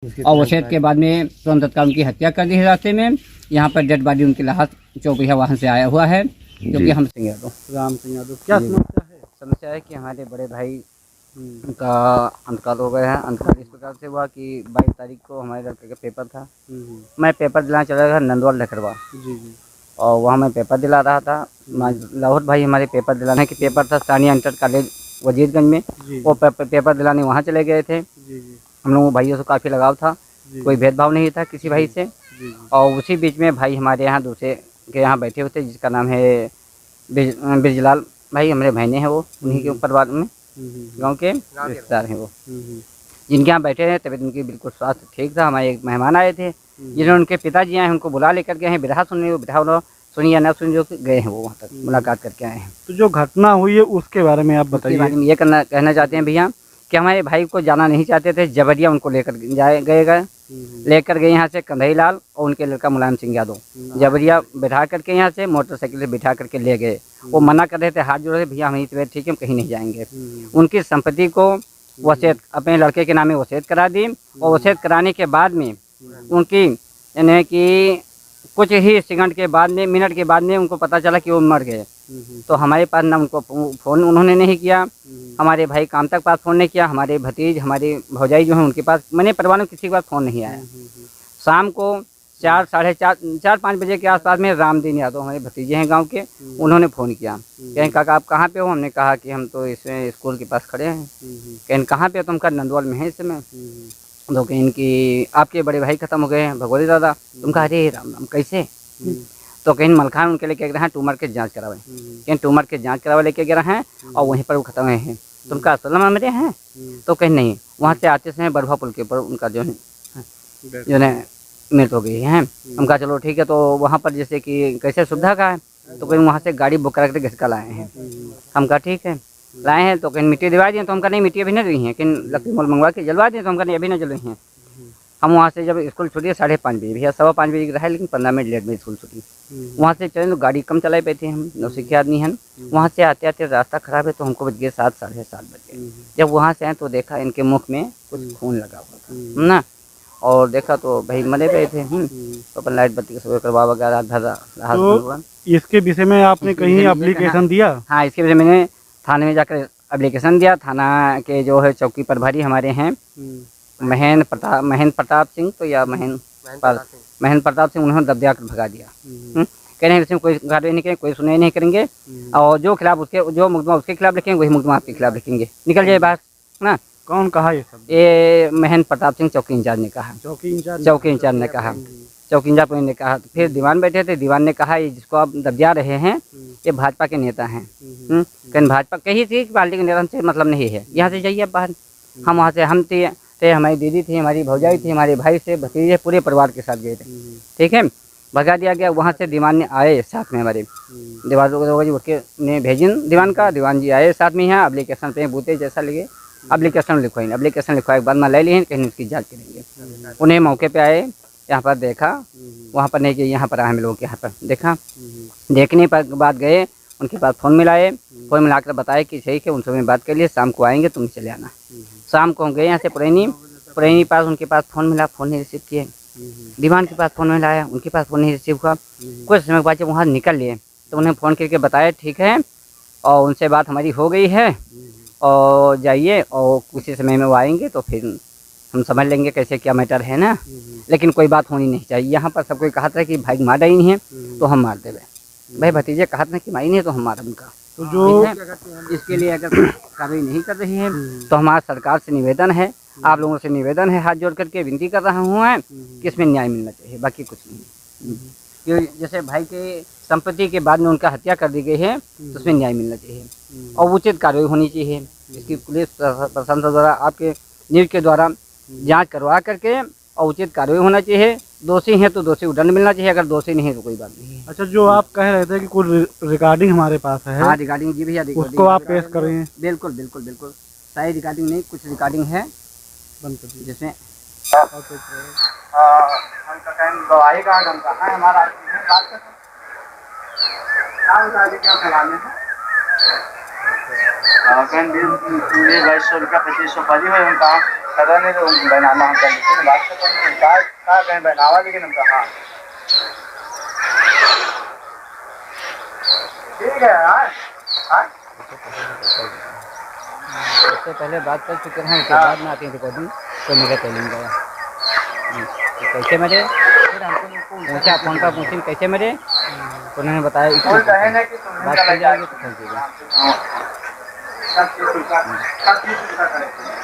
और वसीयत के बाद में तुरंत तत्काल उनकी हत्या कर दी है रास्ते में। यहाँ पर डेड बॉडी उनकी लाश चौपहिया वाहन से आया हुआ है, जो कि हम सिंह यादव, राम सिंह यादव। क्या समस्या है? समस्या है कि हमारे बड़े भाई का अंतकाल हो गया है। अंतकाल इस प्रकार से हुआ कि 22 तारीख को हमारे लड़के का पेपर था। मैं पेपर दिलाने चला गया नंदवाल लखरवा, और वहाँ मैं पेपर दिला रहा था। लाहौर भाई हमारे पेपर दिलाने के पेपर था सानिया इंटर कॉलेज वजीरगंज में, वो पेपर दिलाने वहाँ चले गए थे। हम लोगों भाइयों से काफ़ी लगाव था, कोई भेदभाव नहीं था किसी भाई से। और उसी बीच में भाई हमारे यहाँ दूसरे के यहाँ बैठे हुए थे, जिसका नाम है बिरजलाल भाई, हमारे बहने हैं वो, उन्हीं के परिवार में गांव के रिश्तेदार हैं वो, जिनके यहाँ बैठे हैं। तबीयत उनकी बिल्कुल स्वास्थ्य ठीक था। हमारे एक मेहमान आए थे, जिन्होंने उनके पिताजी आए हैं, उनको बुला लेकर गए हैं। बिरहा सुनने, बिरहा सुनी या ना सुनी, जो गए हैं वो वहाँ तक मुलाकात करके आए हैं। तो जो घटना हुई है उसके बारे में आप बताइए। बारे में ये कहना चाहते हैं भैया कि हमारे भाई को जाना नहीं चाहते थे, जबरिया उनको लेकर गए यहाँ से कंधई लाल और उनके लड़का मुलायम सिंह यादव, जबरिया बैठा करके यहाँ से मोटरसाइकिल से बिठा करके ले गए। वो मना कर रहे थे, हाथ जोड़ रहे, भैया हमारी तबीयत ठीक है, हम कहीं नहीं जाएंगे। उनकी संपत्ति को वसीयत अपने लड़के के नामे वसीयत करा दी, और वसीयत कराने के बाद में उनकी यानी कि कुछ ही सेकंड के बाद में, मिनट के बाद में उनको पता चला कि वो मर गए। तो हमारे पास ना उनको फ़ोन उन्होंने नहीं किया, हमारे भाई काम तक पास फ़ोन नहीं किया, हमारे भतीज हमारे भौजाई जो हैं उनके पास, मैंने परिवार में किसी के पास फ़ोन नहीं आया। शाम को 4, साढ़े 4-5 बजे के आसपास में रामदीन यादव हमारे भतीजे हैं गांव के, उन्होंने फ़ोन किया। कहें काका आप कहाँ पे हो? हमने कहा कि हम तो इस स्कूल के पास खड़े हैं। कहें कहाँ पे? तुम का नंदवाल में है इस समय। तो कहें इनकी आपके बड़े भाई ख़त्म हो गए हैं भगवती दादा। तुम कहा अरे राम राम कैसे? तो कहीं मलखान उनके लेके गए हैं, ट्यूमर के जांच करावे, कहीं ट्यूमर के जांच करावे लेके गए हैं, और वहीं पर वो खत्म हुए हैं। तुम का असलम मेरे हैं? तो कहीं नहीं, वहाँ से आते समय बरभा पुल के ऊपर उनका जो है मृत हो गई है। हम कहा चलो ठीक है। तो वहाँ पर जैसे कि कैसे सुविधा का है, तो कहीं वहाँ से गाड़ी बुक करा के घिसका लाए हैं। हम कहा ठीक है लाए हैं। तो कहीं मिट्टी दिलवा दिए, तो हम कहा नहीं मिट्टी अभी नहीं दी है, कहीं लकड़ी मोल मंगवा के जलवा दिए, तो हम कहा नहीं अभी नहीं जल रही हैं। हम वहाँ से जब स्कूल छुट्टी 5:30 बजे, भैया 5:15 बजे रहा है, लेकिन 15 मिनट लेट में स्कूल छुट्टी। वहाँ से चले तो गाड़ी कम चलाई पे थे, हम नौसिखिया आदमी हैं। वहाँ से आते आते रास्ता खराब है, तो हमको बज गए 7, साढ़े 7 बज गए। जब वहाँ से आए तो देखा इनके मुख में कुछ खून लगा हुआ था ना, और देखा तो भाई मरे गए थे। तो अपन लाइट बत्ती का सब करवा वगैरह तो इसके विषय में आपने कहीं एप्लीकेशन दिया? हाँ, इसके वजह मैंने थाने में जाकर एप्लीकेशन दिया। थाना के जो है चौकी प्रभारी हमारे हैं महेंद्र प्रताप सिंह, तो या महेंद्र प्रताप सिंह, उन्होंने दबदबा कर भगा दिया। कह रहे हैं इसमें कोई कार्रवाई नहीं करेंगे, कोई सुनवाई नहीं करेंगे, और जो खिलाफ उसके जो मुकदमा उसके खिलाफ लिखेंगे वही मुकदमा आपके खिलाफ लिखेंगे, निकल जाए बात ना। कौन कहा ये सब? ये महेंद्र प्रताप सिंह चौकी इंचार्ज ने कहा। चौकी इंचार्ज ने कहा, चौकी इंचार्ज ने कहा। तो फिर दीवान बैठे थे, दीवान ने कहा ये जिसको आप दबजा रहे हैं ये भाजपा के नेता हैं। कहीं भाजपा कही थी पार्टी के नेता से मतलब नहीं है, यहाँ से जाइए बाहर। हम वहाँ से हम थे, हमारी दीदी थी, हमारी भौजाई थी, हमारे भाई से भतीजे पूरे परिवार के साथ गए थे। ठीक है, भगा दिया गया। वहाँ से दीवान ने आए साथ में, हमारे दीवान जी उसके ने भेजन दीवान का, दीवान जी आए साथ में यहाँ एप्लीकेशन पे बूते जैसा लगे एप्लीकेशन लिखवाएंगे। एप्लीकेशन लिखवाए के बाद में ले लिए, कहीं उसकी जाँच करेंगे। उन्हें मौके पर आए, यहाँ पर देखा, वहाँ पर नहीं कि यहाँ पर आए हम लोगों के यहाँ पर देखा। देखने पर बाद गए, उनके पास फ़ोन मिलाए, फ़ोन मिलाकर बताया कि सही है उनसे मैं बात कर लिए, शाम को आएंगे तुम चले आना। शाम को हम गए यहाँ से पुरैनी पास, उनके पास फ़ोन मिला, फ़ोन नहीं रिसीव किए। दीवान के पास फ़ोन मिलाया, उनके पास फ़ोन नहीं रिसीव हुआ। कुछ समय बाद जब वहाँ निकल लिए तो उन्हें फ़ोन करके बताया ठीक है, और उनसे बात हमारी हो गई है, और जाइए, और कुछ समय में वो आएंगे तो फिर हम समझ लेंगे कैसे क्या मैटर है ना। लेकिन कोई बात होनी नहीं चाहिए। यहाँ पर सब कोई कहा था कि भाई मारा ही नहीं है तो हम मार देवे, भाई भतीजे कहा था कि मारी नहीं तो हम मार उनका। तो जो इसके लिए अगर कार्रवाई नहीं कर रही है तो हमारा सरकार से निवेदन है, आप लोगों से निवेदन है, हाथ जोड़ करके विनती कर रहा हूँ है कि इसमें न्याय मिलना चाहिए, बाकी कुछ नहीं। कि जैसे भाई के संपत्ति के बाद में उनका हत्या कर दी गई है तो उसमें न्याय मिलना चाहिए और उचित कार्रवाई होनी चाहिए। इसकी पुलिस प्रशासन द्वारा आपके न्यूज़ के द्वारा जांच करवा करके और उचित कार्रवाई होना चाहिए। दोषी हैं तो दोषी को दंड मिलना चाहिए, अगर दोषी नहीं है तो कोई बात नहीं है। अच्छा, जो आप कह रहे थे कि कुछ रिकॉर्डिंग हमारे पास है? हाँ, रिकॉर्डिंग जी भैया, उसको आप पेश कर रहे हैं? बिल्कुल बिल्कुल बिल्कुल, सारी रिकॉर्डिंग नहीं, कुछ रिकॉर्डिंग है जिसमें हमारा कहीं 20-2200 रुपया 2500 पाली हुई उनका कदा नहीं तो बनाना हम कर लेते बात से का कहीं बनावा लेकिन उनका हाँ ठीक है हाँ उससे पहले बात कर चुके हैं, उसके बाद में आती है रिकॉर्डिंग तो मेरा टेलिंग गया कैसे मेरे फिर हमको पूछा फोन पर पूछी कैसे मेरे तो उन्होंने बताया कोई कहे ना कि बात कर जाएगी तो समझ जाएगा। सब चीज उनका करेंगे।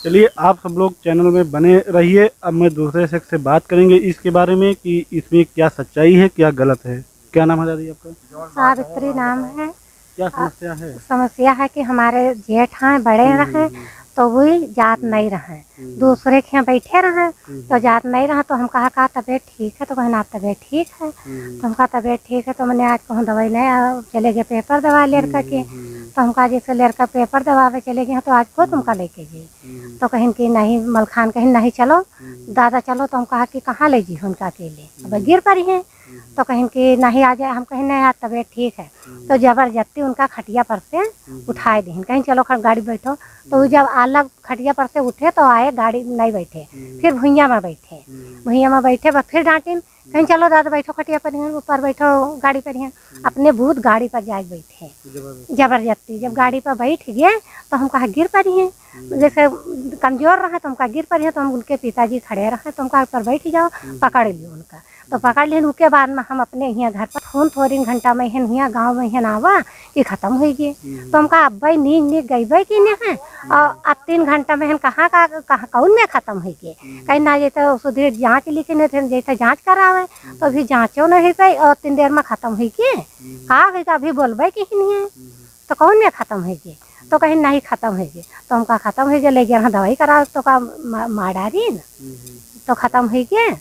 चलिए आप सब लोग चैनल में बने रहिए। अब मैं दूसरे शख्स से बात करेंगे इसके बारे में कि इसमें क्या सच्चाई है क्या गलत है। क्या नाम है दादी आपका? सावित्री नाम है। क्या समस्या है? समस्या है कि हमारे जेठ हैं बड़े रहे तो वही जात नहीं रहे, दूसरे के यहाँ बैठे रहे तो जात नहीं रहा। तो हम कहा तबीयत ठीक है तो कहना आप तबीयत ठीक है तो हम कहा तबीयत ठीक है तो मैंने आज कहूँ दवाई नहीं चले गए पेपर दवा लड़का के तो हम कहा जैसे लड़का पेपर दवावे चले गए तो आज को तुमका लेके गए तो कहीं कि नहीं मलखान कहीं नहीं चलो दादा चलो तो हम कहा कि कहाँ ले जी उनका अकेले अब गिर पड़ी हैं तो कहीं कि नहीं आ जाए। हम कहीं नहीं आज तबीयत ठीक है तो जबरदस्ती उनका खटिया पर से उठाए दी कहीं चलो गाड़ी बैठो तो वो जब अलग खटिया पर से उठे तो आए गाड़ी नहीं बैठे फिर भुइया में बैठे बस फिर डांटे कहीं चलो दादा बैठो खटिया पर ऊपर बैठो गाड़ी पर अपने भूत गाड़ी पर जाके बैठे जबरदस्ती। जब गाड़ी पर बैठ गए तो हम कहा गिर पड़ी हैं जैसे कमजोर रहा तो हमका गिर पड़ी है तो हम उनके पिताजी खड़े रहे तो हमका ऊपर बैठ जाओ पकड़ लियो उनका तो पकड़ लिए। उसके बाद में हम अपने यहाँ घर पर फोन थोड़ी घंटा में यहाँ गाँव में यहाँ आवा कि खत्म हो गए तो हम कहा अब्बा नीक गई कि नहीं है और अब 3 घंटा में कहाँ कौन में खत्म हो गए कहीं ना जैसे सुधीर जाँच लिखे नहीं थे जैसे जाँच करावे तो अभी जाँचो नहीं पाई और 3 देर में खत्म हो गए कहा होगा अभी बोलबे कि नहीं है तो कौन में खत्म हो गए तो कहीं नहीं खत्म हो गए तो हमका खत्म हो गया ले गया दवाई करा तो का मार डारी न तो खत्म हो गए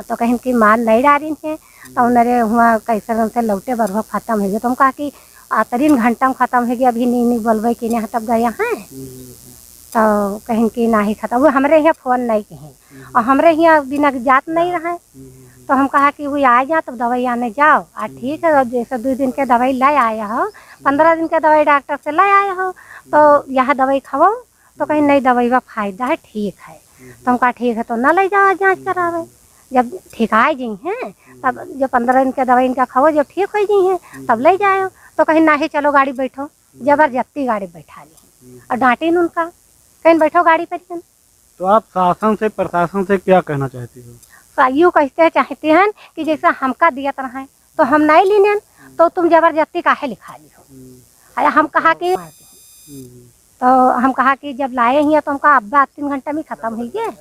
तो कहीं की मार नहीं डारी है तो उन्हें हुआ कैसे उनसे लौटे बर हुआ खत्म हो गया तो हम कहा कि 3 घंटा में खत्म हो गया अभी नहीं बोलबे कि नहीं तब गया है तो कहीं की नहीं खत्म वो हमारे यहाँ फोन नहीं कहीं और हमारे यहाँ बिना जात नहीं रहे तो हम कहा कि वो आ जा तब दवाई आने जाओ ठीक है जैसे 2 दिन के दवाई ला आया हो 15 दिन के दवाई डॉक्टर से ला आया हो तो यह दवाई खाओ तो कहीं नहीं दवाई का फायदा है ठीक है तो हम कहा ठीक है तो ना ले जाओ जाँच करावे जब ठीक आ जी हैं तब जब 15 दिन के दवाई इनका खाओ जब ठीक हो जी हैं तब ले जाओ तो कहीं नहीं चलो गाड़ी बैठो जबरदस्ती गाड़ी बैठा ली और डांटे उनका कहीं बैठो गाड़ी पर। तो आप शासन से प्रशासन से क्या कहना चाहती हो? यूँ कहते चाहते हैं कि जैसा हमका दियत रहे तो हम नहीं लेने तो तुम जबरदस्ती काहे लिखा ली हो। हम कहा कि तो हम कहा कि जब लाए ही तो हमका अब्बा 3 घंटा में खत्म हो गए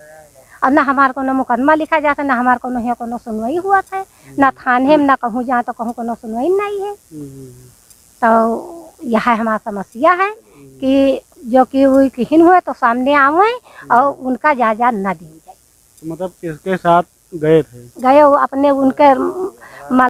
और ना हमारे को मुकदमा लिखा जाता ना हमारे को यहाँ को सुनवाई हुआ था ना थाने में ना कहूँ जहाँ तो कहूँ को सुनवाई नहीं है। तो यह हमारा समस्या है कि जो कि वो किहन हुए तो सामने आवे और उनका जायजा न दी जाए। मतलब किसके साथ गए थे? गए अपने उनके